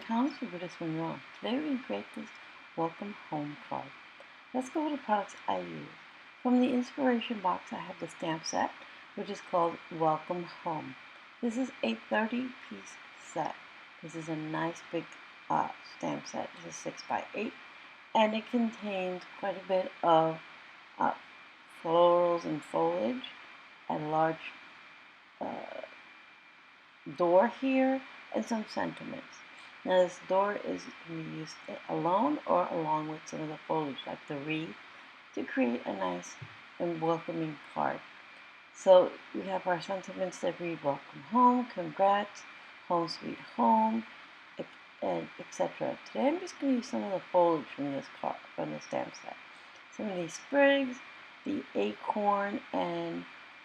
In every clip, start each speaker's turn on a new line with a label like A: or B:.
A: Collins for BrutusMonroe. Today we're going to create this welcome home card. Let's go over the products I use. From the inspiration box I have the stamp set, which is called Welcome Home. This is a 30-piece set. This is a nice big stamp set. This is 6x8 and it contains quite a bit of florals and foliage, a large door here, and some sentiments. Now this door can be used alone or along with some of the foliage like the wreath to create a nice and welcoming card. So we have our sentiments that read welcome home, congrats, home sweet home, and etc. Today I'm just going to use some of the foliage from this card, from the stamp set. Some of these sprigs, the acorn, and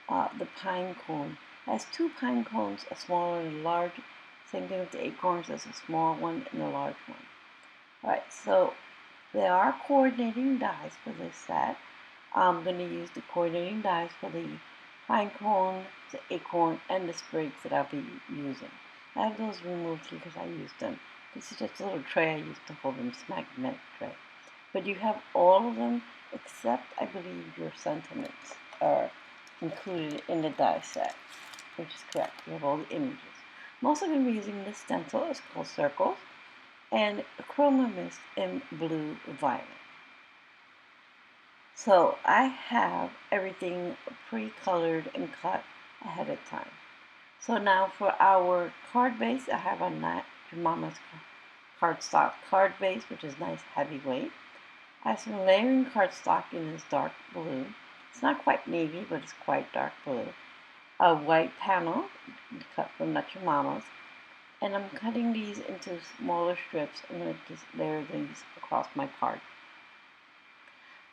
A: the pine cone. It has two pine cones, a small and a large. Same thing with the acorns, there's a small one and a large one. Alright, so there are coordinating dies for this set. I'm going to use the coordinating dies for the pine cone, the acorn, and the sprigs that I'll be using. I have those removed because I used them. This is just a little tray I used to hold them. It's a magnetic tray. But you have all of them except, I believe, your sentiments are included in the die set, which is correct. You have all the images. I'm also going to be using this stencil. It's called Circles, and a Chroma mist in blue violet. So I have everything pre-colored and cut ahead of time. So now for our card base, I have a Mama's Cardstock card base, which is nice heavyweight. I have some layering cardstock in this dark blue. It's not quite navy, but it's quite dark blue. A white panel cut from Your Mama's, and I'm cutting these into smaller strips. I'm going to just layer these across my card.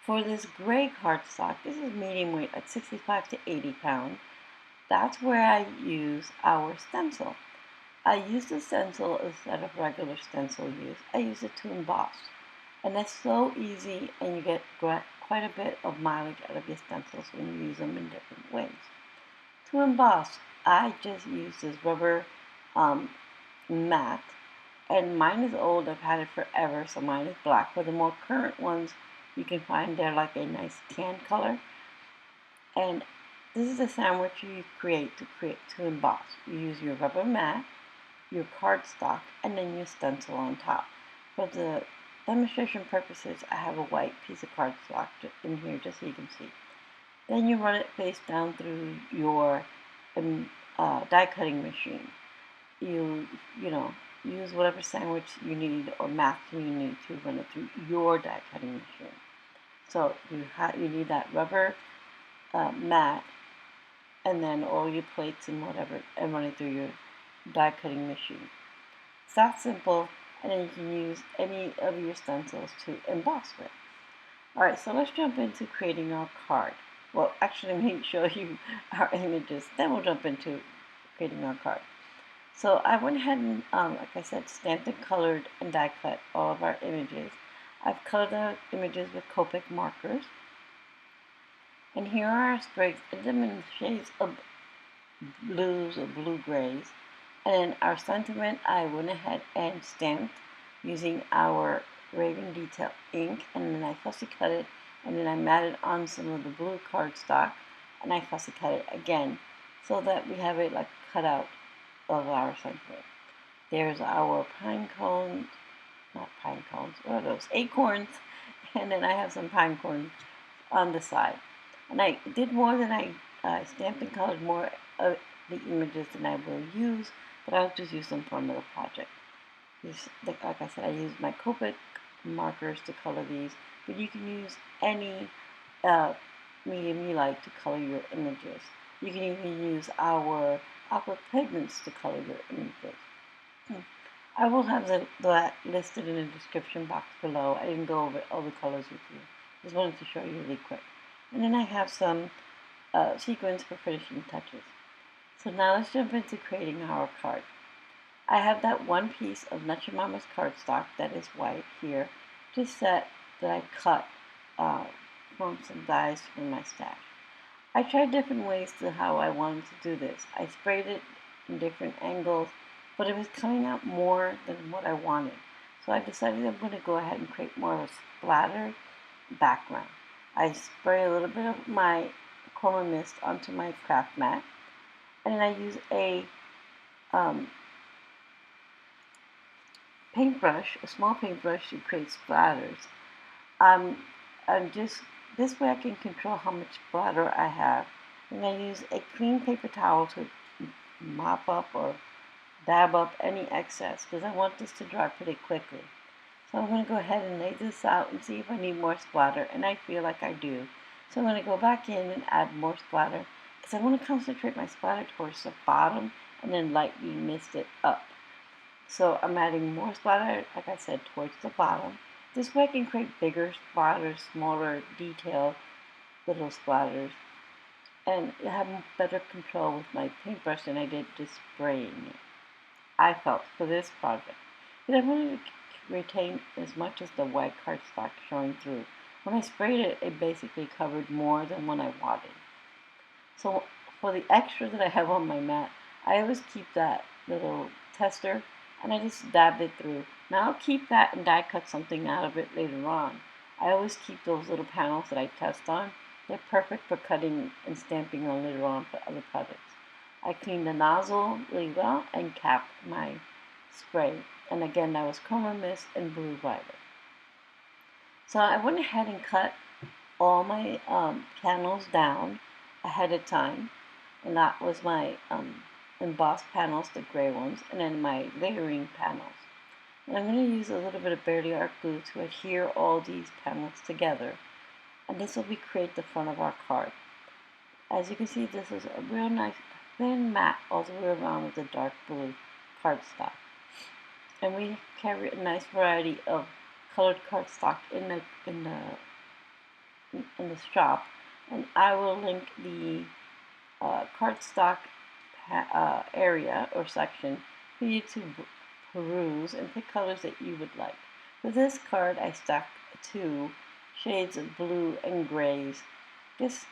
A: For this gray cardstock, this is medium weight at 65 to 80 pounds. That's where I use our stencil. I use the stencil instead of regular stencil use. I use it to emboss. And that's so easy, and you get quite a bit of mileage out of your stencils when you use them in different ways. To emboss, I just use this rubber mat, and mine is old. I've had it forever, so mine is black. For the more current ones, you can find they're like a nice tan color. And this is a sandwich you create to emboss. You use your rubber mat, your cardstock, and then your stencil on top. For the demonstration purposes, I have a white piece of cardstock in here just so you can see. Then you run it face down through your die cutting machine. You use whatever sandwich you need or masking you need to run it through your die cutting machine. So you need that rubber mat, and then all your plates and whatever, and run it through your die cutting machine. It's that simple, and then you can use any of your stencils to emboss with. Alright, so let's jump into creating our card. Well, actually, let me show you our images, then we'll jump into creating our card. So I went ahead and, like I said, stamped and colored and die cut all of our images. I've colored the images with Copic Markers. And here are our sprigs, and them in shades of blues or blue-grays. And our sentiment, I went ahead and stamped using our Raven Detail ink, and then I fussy cut it, and then I matted on some of the blue cardstock, and I fussy cut it again, so that we have it like cut out of our sentiment. There's our pine cones, not pine cones, what are those? Acorns, and then I have some pine cones on the side. And I did more than I stamped and colored more of the images than I will use, but I'll just use them for another project. Like I said, I use my Copic markers to color these, but you can use any medium you like to color your images. You can even use our aqua pigments to color your images. I will have that listed in the description box below. I didn't go over all the colors with you. Just wanted to show you really quick. And then I have some sequins for finishing touches. So now let's jump into creating our card. I have that one piece of Your Mama's cardstock that is white here, just set that I cut from some dies from my stash. I tried different ways to how I wanted to do this. I sprayed it in different angles but it was coming out more than what I wanted. So I decided I'm going to go ahead and create more of a splatter background. I spray a little bit of my Chroma mist onto my craft mat, and then I use a paintbrush, a small paintbrush to create splatters. I'm just, this way I can control how much splatter I have. And I use a clean paper towel to mop up or dab up any excess because I want this to dry pretty quickly. So I'm going to go ahead and lay this out and see if I need more splatter, and I feel like I do. So I'm going to go back in and add more splatter because I want to concentrate my splatter towards the bottom and then lightly mist it up. So I'm adding more splatter, like I said, towards the bottom. This way I can create bigger splatters, smaller, detailed little splatters, and have better control with my paintbrush than I did just spraying it. I felt for this project, because I wanted to retain as much as the white cardstock showing through. When I sprayed it, it basically covered more than when I wadded. So for the extra that I have on my mat, I always keep that little tester and I just dab it through. Now I'll keep that and die cut something out of it later on. I always keep those little panels that I test on. They're perfect for cutting and stamping on later on for other projects. I clean the nozzle really well and cap my spray. And again, that was Chroma Mist and Blue Violet. So I went ahead and cut all my panels down ahead of time. And that was my embossed panels, the gray ones, and then my layering panels. And I'm going to use a little bit of Barely Art glue to adhere all these panels together. And this will create the front of our card. As you can see, this is a real nice thin mat all the way around with the dark blue cardstock. And we carry a nice variety of colored cardstock in the shop. And I will link the cardstock area or section for you to peruse and pick colors that you would like. For this card, I stacked 2 shades of blue and grays, just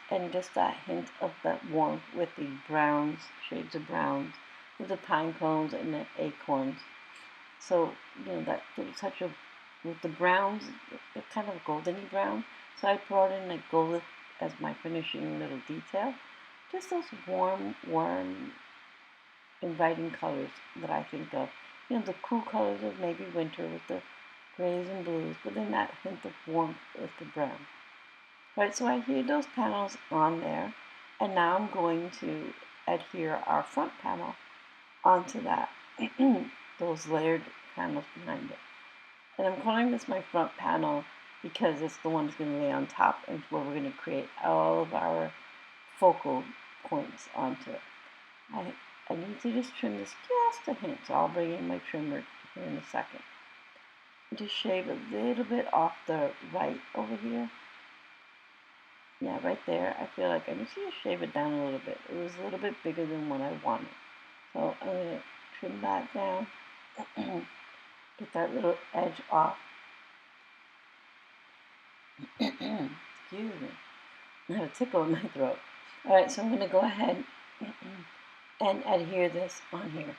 A: that hint of that warmth with the browns, shades of browns, with the pine cones and the acorns. So, you know, that little touch of, with the browns, they're kind of goldeny brown. So I brought in like gold as my finishing little detail. Just those warm, inviting colors that I think of. You know, the cool colors of maybe winter with the grays and blues, but then that hint of warmth with the brown. Right, so I adhered those panels on there, and now I'm going to adhere our front panel onto that, those layered panels behind it. And I'm calling this my front panel because it's the one that's going to lay on top and where we're going to create all of our focal points onto it. I need to just trim this just a hint, so I'll bring in my trimmer here in a second. Just shave a little bit off the right over here. Yeah, right there. I feel like I need to just shave it down a little bit. It was a little bit bigger than what I wanted. So I'm going to trim that down. Get that little edge off. Excuse me. I have a tickle in my throat. Alright, so I'm going to go ahead and adhere this on here.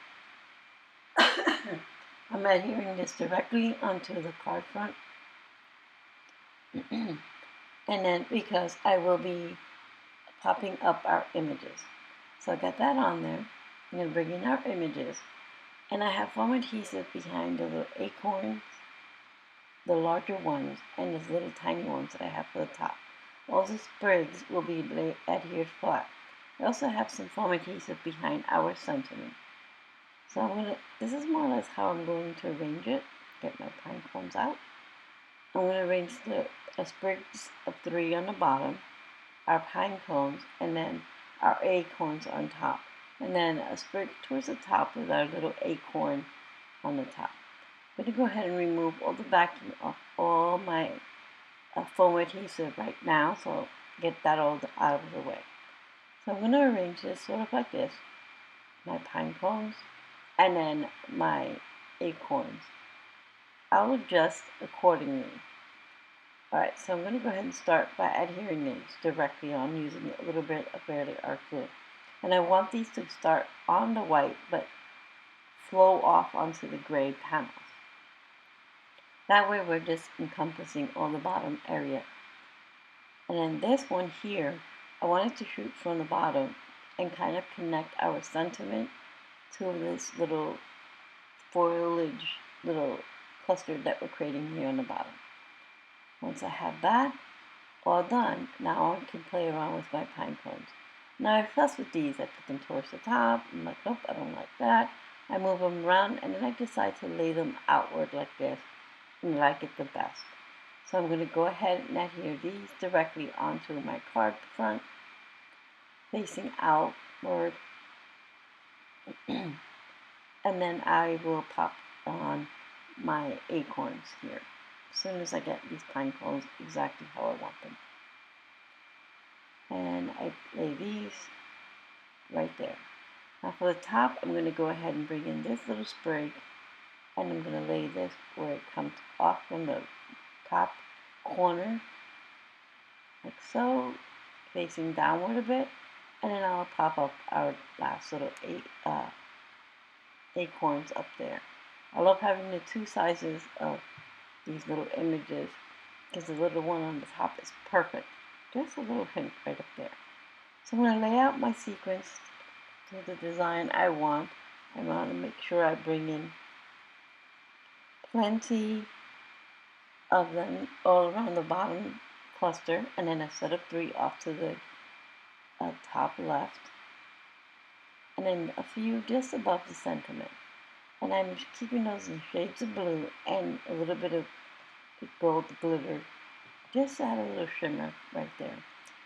A: I'm adhering this directly onto the card front. And then because I will be popping up our images. So I got that on there. I'm going to bring in our images. And I have foam adhesive behind the little acorns, the larger ones, and the little tiny ones that I have for the top. All the sprigs will be adhered flat. I also have some foam adhesive behind our sentiment. So this is more or less how I'm going to arrange it. Get my pine cones out. I'm going to arrange the sprigs of 3 on the bottom, our pine cones, and then our acorns on top. And then a sprig towards the top with our little acorn on the top. I'm going to go ahead and remove all the backing off all my foam adhesive right now, so I'll get that all out of the way. So I'm going to arrange this sort of like this. My pine cones, and then my acorns. I'll adjust accordingly. Alright, so I'm going to go ahead and start by adhering these directly on using a little bit of Barely Art glue. And I want these to start on the white, but flow off onto the gray panels. That way we're just encompassing all the bottom area. And then this one here, I wanted to shoot from the bottom and kind of connect our sentiment to this little foliage, little cluster that we're creating here on the bottom. Once I have that all done, now I can play around with my pine cones. Now I fuss with these. I put them towards the top. I'm like, nope, I don't like that. I move them around, and then I decide to lay them outward like this, and I like it the best. So I'm going to go ahead and adhere these directly onto my card front, facing outward, and then I will pop on my acorns here as soon as I get these pine cones exactly how I want them. And I lay these right there. Now for the top, I'm going to go ahead and bring in this little sprig, and I'm going to lay this where it comes off from the top corner, like so, facing downward a bit, and then I'll pop up our last little acorns up there. I love having the two sizes of these little images because the little one on the top is perfect. Just a little hint right up there. So I'm going to lay out my sequence to the design I want. I want to make sure I bring in plenty of them all around the bottom cluster, and then a set of 3 off to the top left, and then a few just above the sentiment. And I'm keeping those in shades of blue and a little bit of gold glitter, just to add a little shimmer right there.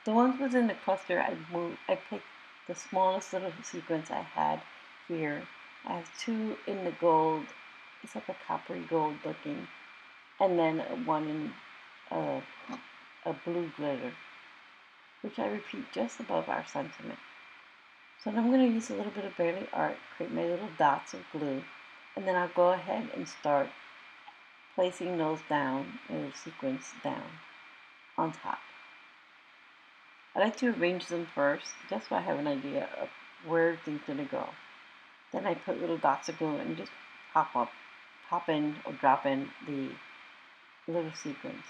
A: The ones within the cluster, I picked the smallest little sequence I had here. I have 2 in the gold. It's like a coppery gold looking, and then one in a blue glitter, which I repeat just above our sentiment. So then I'm going to use a little bit of Barely Art, create my little dots of glue, and then I'll go ahead and start placing those down, the sequence down on top. I like to arrange them first, just so I have an idea of where everything's going to go. Then I put little dots of glue and just pop in or drop in the little sequence.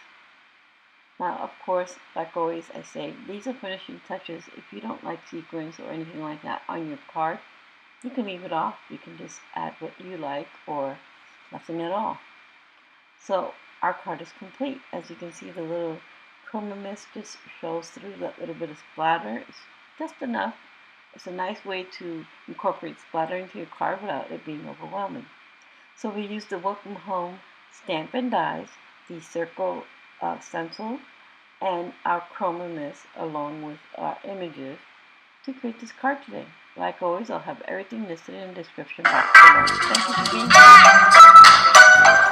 A: Now, of course, like always, I say these are finishing touches. If you don't like sequins or anything like that on your card, you can leave it off. You can just add what you like or nothing at all. So our card is complete. As you can see, the little chroma mist just shows through that little bit of splatter. It's just enough. It's a nice way to incorporate splatter into your card without it being overwhelming. So we used the Welcome Home stamp and dies, the circle stencil, and our chroma mist along with our images to create this card today. Like always, I'll have everything listed in the description box below. Thank you for being here.